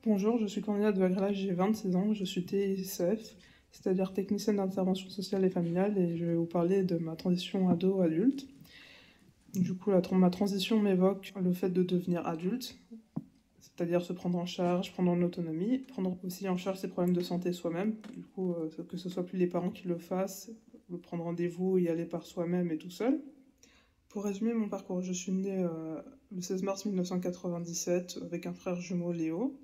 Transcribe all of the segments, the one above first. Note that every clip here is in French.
Bonjour, je suis Cornelia de Vagrela, j'ai 26 ans, je suis TICF, c'est-à-dire technicienne d'intervention sociale et familiale, et je vais vous parler de ma transition ado-adulte. Du coup, ma transition m'évoque le fait de devenir adulte, c'est-à-dire se prendre en charge, prendre en autonomie, prendre aussi en charge ses problèmes de santé soi-même, du coup, que ce soit plus les parents qui le fassent, prendre rendez-vous, y aller par soi-même et tout seul. Pour résumer mon parcours, je suis née le 16 mars 1997 avec un frère jumeau Léo.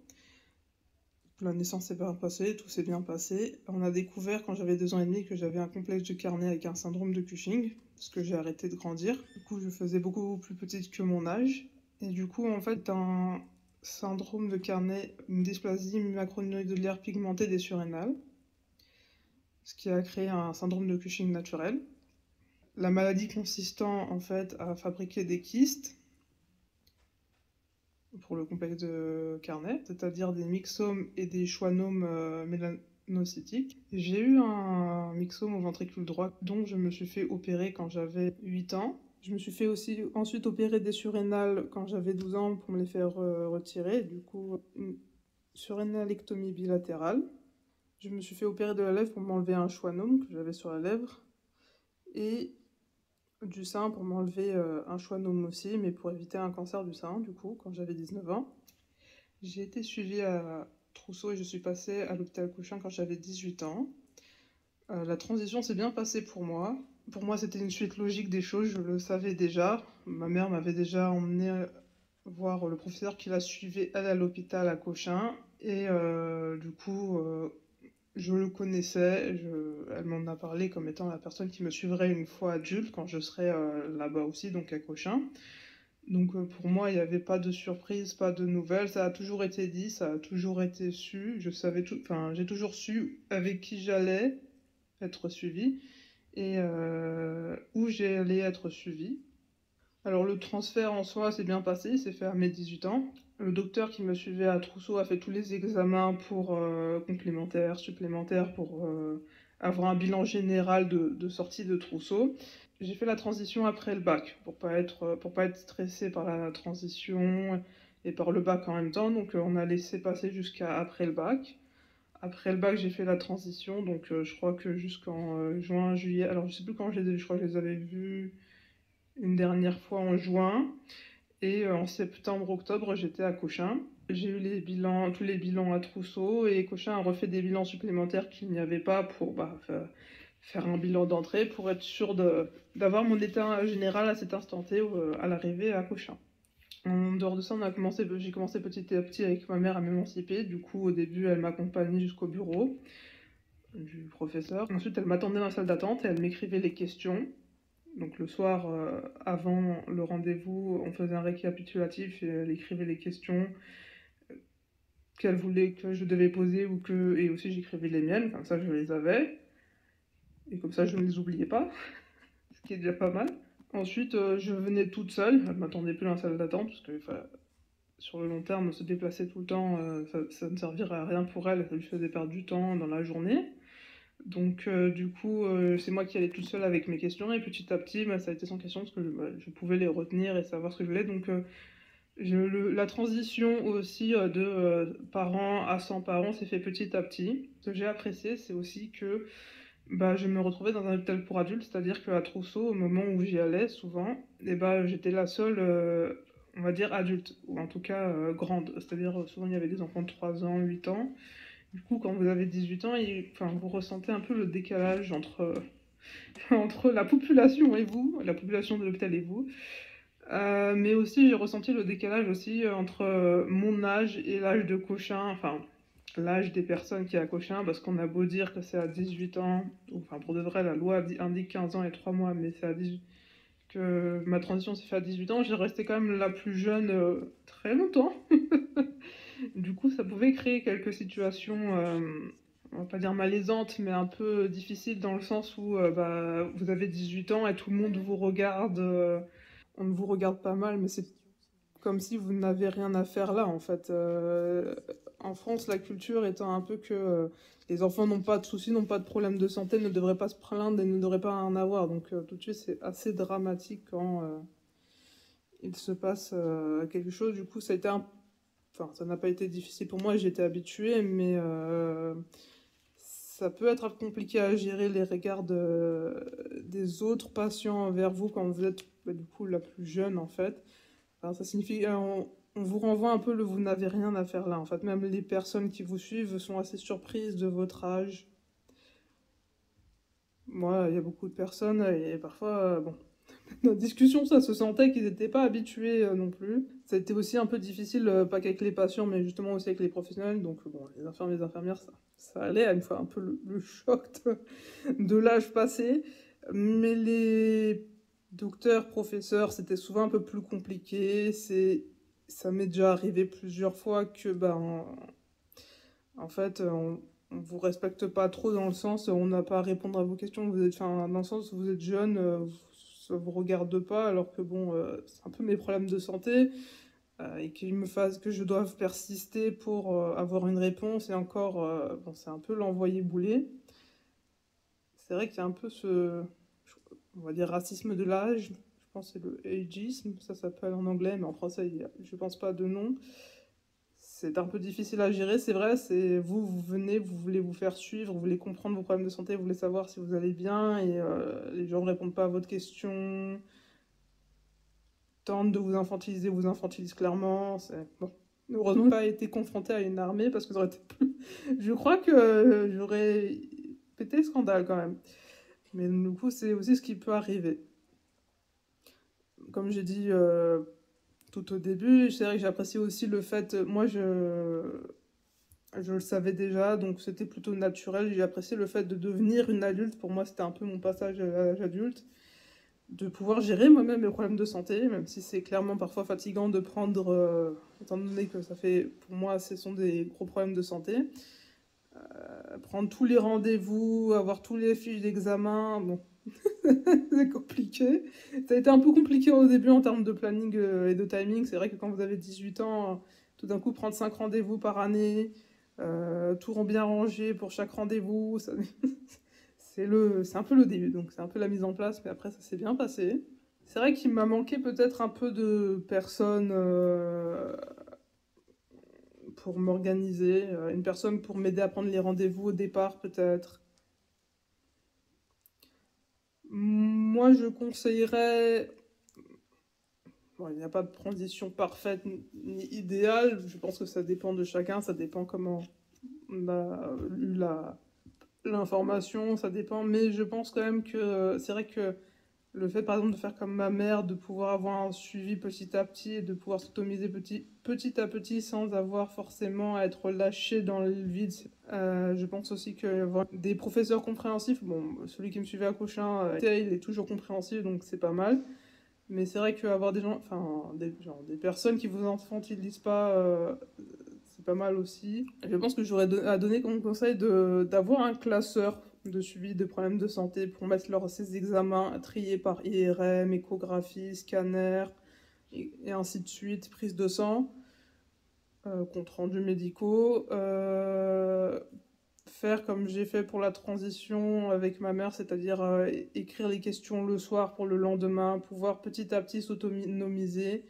La naissance s'est bien passée, tout s'est bien passé. On a découvert quand j'avais 2 ans et demi que j'avais un complexe de Carnet avec un syndrome de Cushing, parce que j'ai arrêté de grandir. Du coup, je faisais beaucoup plus petite que mon âge. Et du coup, en fait, un syndrome de Carnet, une dysplasie macronodulaire pigmentée des surrénales, ce qui a créé un syndrome de Cushing naturel. La maladie consistant en fait à fabriquer des kystes pour le complexe de Carnet, c'est-à-dire des myxomes et des schwannomes mélanocytiques. J'ai eu un myxome au ventricule droit dont je me suis fait opérer quand j'avais 8 ans. Je me suis fait aussi ensuite opérer des surrénales quand j'avais 12 ans pour me les faire retirer, du coup une surrénalectomie bilatérale. Je me suis fait opérer de la lèvre pour m'enlever un schwannome que j'avais sur la lèvre et du sein pour m'enlever un schwannome aussi, mais pour éviter un cancer du sein, du coup, quand j'avais 19 ans. J'ai été suivie à Trousseau et je suis passée à l'hôpital Cochin quand j'avais 18 ans. La transition s'est bien passée pour moi. Pour moi, c'était une suite logique des choses, je le savais déjà. Ma mère m'avait déjà emmené voir le professeur qui la suivait, elle, à l'hôpital à Cochin. Et du coup, je le connaissais, elle m'en a parlé comme étant la personne qui me suivrait une fois adulte, quand je serais là-bas aussi, donc à Cochin. Donc pour moi, il n'y avait pas de surprise, pas de nouvelles, ça a toujours été dit, ça a toujours été su, je savais tout, enfin j'ai toujours su avec qui j'allais être suivie et où j'allais être suivie. Alors le transfert en soi s'est bien passé, il s'est fait à mes 18 ans. Le docteur qui me suivait à Trousseau a fait tous les examens pour complémentaires, supplémentaires, pour avoir un bilan général de sortie de Trousseau. J'ai fait la transition après le bac, pour pas être stressée par la transition et par le bac en même temps. Donc on a laissé passer jusqu'à après le bac. Après le bac, j'ai fait la transition, donc je crois que jusqu'en juin, juillet. Alors je sais plus quand je crois que je les avais vus une dernière fois en juin. Et en septembre, octobre, j'étais à Cochin. J'ai eu tous les bilans à Trousseau et Cochin a refait des bilans supplémentaires qu'il n'y avait pas pour faire un bilan d'entrée pour être sûr d'avoir mon état général à cet instant T à l'arrivée à Cochin. En dehors de ça, j'ai commencé petit à petit avec ma mère à m'émanciper. Du coup, au début, elle m'accompagnait jusqu'au bureau du professeur. Ensuite, elle m'attendait dans la salle d'attente et elle m'écrivait les questions. Donc le soir, avant le rendez-vous, on faisait un récapitulatif et elle écrivait les questions qu'elle voulait que je devais poser et aussi j'écrivais les miennes, comme ça je les avais. Et comme ça je ne les oubliais pas, ce qui est déjà pas mal. Ensuite, je venais toute seule, elle m'attendait plus dans la salle d'attente, parce que sur le long terme, se déplacer tout le temps, ça ne servirait à rien pour elle, ça lui faisait perdre du temps dans la journée. Donc du coup, c'est moi qui allais toute seule avec mes questions et petit à petit, ça a été sans question parce que je pouvais les retenir et savoir ce que je voulais. Donc la transition aussi de parents à 100 parents s'est fait petit à petit. Ce que j'ai apprécié, c'est aussi que je me retrouvais dans un hôpital pour adultes, c'est-à-dire qu'à Trousseau, au moment où j'y allais souvent, j'étais la seule, on va dire, adulte, ou en tout cas grande. C'est-à-dire souvent il y avait des enfants de 3 ans, 8 ans. Du coup, quand vous avez 18 ans, vous ressentez un peu le décalage entre la population et vous, la population de l'hôpital et vous. Mais aussi, j'ai ressenti le décalage aussi entre mon âge et l'âge de Cochin, enfin, l'âge des personnes qui est à Cochin, parce qu'on a beau dire que c'est à 18 ans, enfin, pour de vrai, la loi indique 15 ans et 3 mois, mais c'est à 18 que ma transition s'est faite à 18 ans, j'ai resté quand même la plus jeune très longtemps. Du coup, ça pouvait créer quelques situations, on va pas dire malaisantes, mais un peu difficiles dans le sens où vous avez 18 ans et tout le monde vous regarde. On ne vous regarde pas mal, mais c'est comme si vous n'avez rien à faire là, en fait. En France, la culture étant un peu que les enfants n'ont pas de soucis, n'ont pas de problème de santé, ne devraient pas se plaindre et ne devraient pas en avoir. Donc tout de suite, c'est assez dramatique quand il se passe quelque chose. Du coup, ça a été Enfin, ça n'a pas été difficile pour moi, j'étais habituée, mais ça peut être compliqué à gérer les regards des autres patients envers vous quand vous êtes du coup la plus jeune en fait. Alors, ça signifie on vous renvoie un peu le vous n'avez rien à faire là. En fait, même les personnes qui vous suivent sont assez surprises de votre âge. Moi, il y a beaucoup de personnes et parfois, bon, dans la discussion, ça se sentait qu'ils n'étaient pas habitués non plus. Ça a été aussi un peu difficile, pas qu'avec les patients, mais justement aussi avec les professionnels. Donc, bon, les infirmiers et les infirmières, ça allait, une fois un peu le choc de l'âge passé. Mais les docteurs, professeurs, c'était souvent un peu plus compliqué. Ça m'est déjà arrivé plusieurs fois que, en fait, on vous respecte pas trop dans le sens, on n'a pas à répondre à vos questions. Enfin, dans le sens où vous êtes jeune, ça vous regarde pas, alors que bon, c'est un peu mes problèmes de santé et que je doive persister pour avoir une réponse. Et encore, bon, c'est un peu l'envoyer bouler. C'est vrai qu'il y a un peu on va dire, racisme de l'âge. Je pense que c'est le ageisme, ça s'appelle en anglais, mais en français, je pense pas de nom. C'est un peu difficile à gérer, c'est vrai. C'est vous venez, vous voulez vous faire suivre, vous voulez comprendre vos problèmes de santé, vous voulez savoir si vous allez bien, et les gens ne répondent pas à votre question, tentent de vous infantilisent clairement. Bon. Heureusement, je n'ai pas été confrontée à une armée parce que ça aurait été plus. Je crois que j'aurais pété le scandale quand même. Mais du coup, c'est aussi ce qui peut arriver. Comme j'ai dit tout au début, c'est vrai que j'apprécie aussi le fait. Moi, je le savais déjà, donc c'était plutôt naturel. J'ai apprécié le fait de devenir une adulte. Pour moi, c'était un peu mon passage à l'âge adulte. De pouvoir gérer moi-même mes problèmes de santé, même si c'est clairement parfois fatigant de prendre, étant donné que ça fait, pour moi, ce sont des gros problèmes de santé. Prendre tous les rendez-vous, avoir tous les fiches d'examen, bon, c'est compliqué. Ça a été un peu compliqué au début en termes de planning et de timing. C'est vrai que quand vous avez 18 ans, tout d'un coup, prendre 5 rendez-vous par année, tout bien rangé pour chaque rendez-vous, c'est un peu le début. Donc c'est un peu la mise en place, mais après ça s'est bien passé. C'est vrai qu'il m'a manqué peut-être un peu de personnes pour m'organiser, une personne pour m'aider à prendre les rendez-vous au départ peut-être. Moi je conseillerais. Bon, il n'y a pas de transition parfaite ni idéale. Je pense que ça dépend de chacun. Ça dépend comment on a eu l'information. Ça dépend. Mais je pense quand même que c'est vrai que le fait, par exemple, de faire comme ma mère, de pouvoir avoir un suivi petit à petit et de pouvoir s'automiser petit à petit sans avoir forcément à être lâché dans le vide. Je pense aussi que avoir des professeurs compréhensifs, bon, celui qui me suivait à Cochin, il est toujours compréhensif, donc c'est pas mal. Mais c'est vrai qu'avoir des gens, enfin, des personnes qui vous infantilisent pas, c'est pas mal aussi. Je pense que j'aurais à donner comme conseil d'avoir un classeur de suivi des problèmes de santé pour mettre ces examens triés par IRM, échographie, scanner, et ainsi de suite, prise de sang, compte rendu médicaux. Faire comme j'ai fait pour la transition avec ma mère, c'est-à-dire écrire les questions le soir pour le lendemain, pouvoir petit à petit s'autonomiser.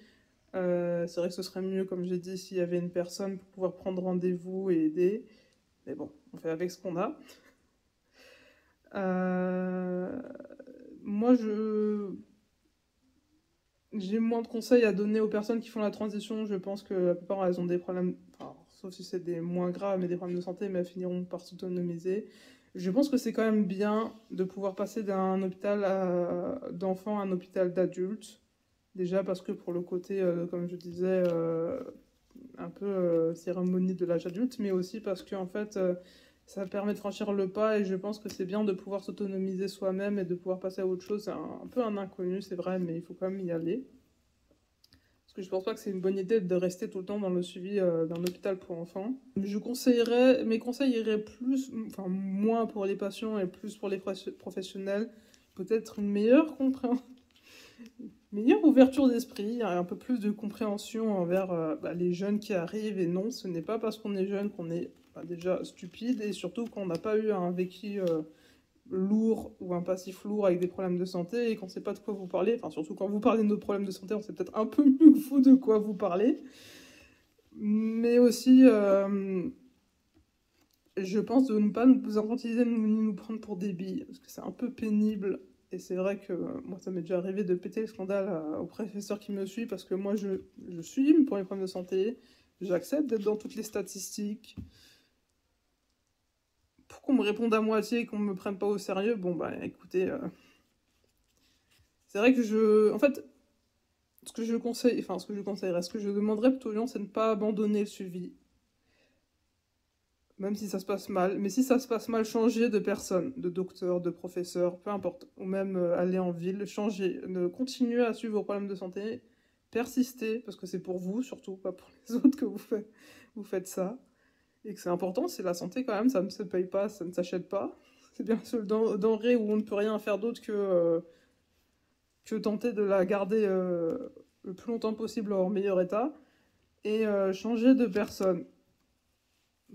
C'est vrai que ce serait mieux, comme j'ai dit, s'il y avait une personne pour pouvoir prendre rendez-vous et aider. Mais bon, on fait avec ce qu'on a. Moi, j'ai moins de conseils à donner aux personnes qui font la transition. Je pense que la plupart, elles ont des problèmes, enfin, sauf si c'est des moins graves, mais des problèmes de santé, mais elles finiront par s'autonomiser. Je pense que c'est quand même bien de pouvoir passer d'un hôpital d'enfants à un hôpital d'adultes. Déjà parce que pour le côté, comme je disais, un peu cérémonie de l'âge adulte, mais aussi parce que en fait, ça permet de franchir le pas et je pense que c'est bien de pouvoir s'autonomiser soi-même et de pouvoir passer à autre chose. C'est un peu un inconnu, c'est vrai, mais il faut quand même y aller. Parce que je pense pas que c'est une bonne idée de rester tout le temps dans le suivi d'un hôpital pour enfants. Mes conseils iraient plus, enfin moins pour les patients et plus pour les professionnels. Peut-être une meilleure ouverture d'esprit, un peu plus de compréhension envers les jeunes qui arrivent. Et non, ce n'est pas parce qu'on est jeune qu'on est déjà stupide et surtout qu'on n'a pas eu un vécu lourd ou un passif lourd avec des problèmes de santé et qu'on ne sait pas de quoi vous parlez. Enfin, surtout quand vous parlez de nos problèmes de santé, on sait peut-être un peu mieux que vous de quoi vous parlez. Mais aussi, je pense de ne pas nous infantiliser ni nous prendre pour des billes, parce que c'est un peu pénible. Et c'est vrai que moi, ça m'est déjà arrivé de péter le scandale au professeur qui me suit, parce que moi, je suis pour les problèmes de santé, j'accepte d'être dans toutes les statistiques. Pour qu'on me réponde à moitié et qu'on me prenne pas au sérieux, bon, bah écoutez, c'est vrai que En fait, ce que je conseille, enfin, ce que je conseillerais, ce que je demanderais plutôt aux gens, c'est de ne pas abandonner le suivi. Même si ça se passe mal. Mais si ça se passe mal, changer de personne, de docteur, de professeur, peu importe. Ou même aller en ville, changer. Ne continuer à suivre vos problèmes de santé. Persister, parce que c'est pour vous, surtout, pas pour les autres que vous faites ça. Et que c'est important, c'est la santé quand même, ça ne se paye pas, ça ne s'achète pas. C'est bien sûr denrée où on ne peut rien faire d'autre que tenter de la garder le plus longtemps possible en meilleur état. Et changer de personne.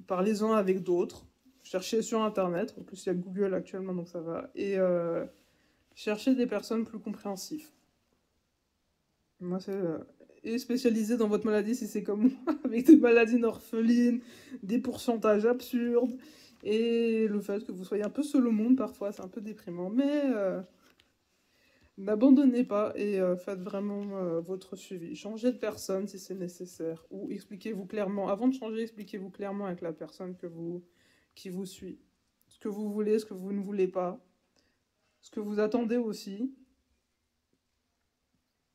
Parlez-en avec d'autres. Cherchez sur Internet. En plus, il y a Google actuellement, donc ça va. Et cherchez des personnes plus compréhensives. Moi, c'est... et spécialisé dans votre maladie si c'est comme moi, avec des maladies orphelines, des pourcentages absurdes, et le fait que vous soyez un peu seul au monde parfois, c'est un peu déprimant. Mais n'abandonnez pas et faites vraiment votre suivi. Changez de personne si c'est nécessaire. Ou expliquez-vous clairement. Avant de changer, expliquez-vous clairement avec la personne qui vous suit. Ce que vous voulez, ce que vous ne voulez pas. Ce que vous attendez aussi.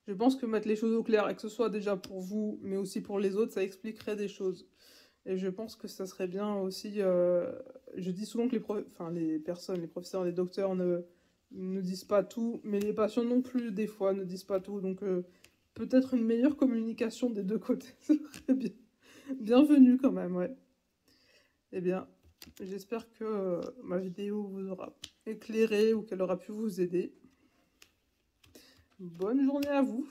Je pense que mettre les choses au clair, et que ce soit déjà pour vous, mais aussi pour les autres, ça expliquerait des choses. Et je pense que ça serait bien aussi. Je dis souvent que les personnes, les professeurs, les docteurs ne disent pas tout, mais les patients non plus, des fois, ne disent pas tout. Donc, peut-être une meilleure communication des deux côtés serait bien. Bienvenue quand même, ouais. Eh bien, j'espère que ma vidéo vous aura éclairé ou qu'elle aura pu vous aider. Bonne journée à vous!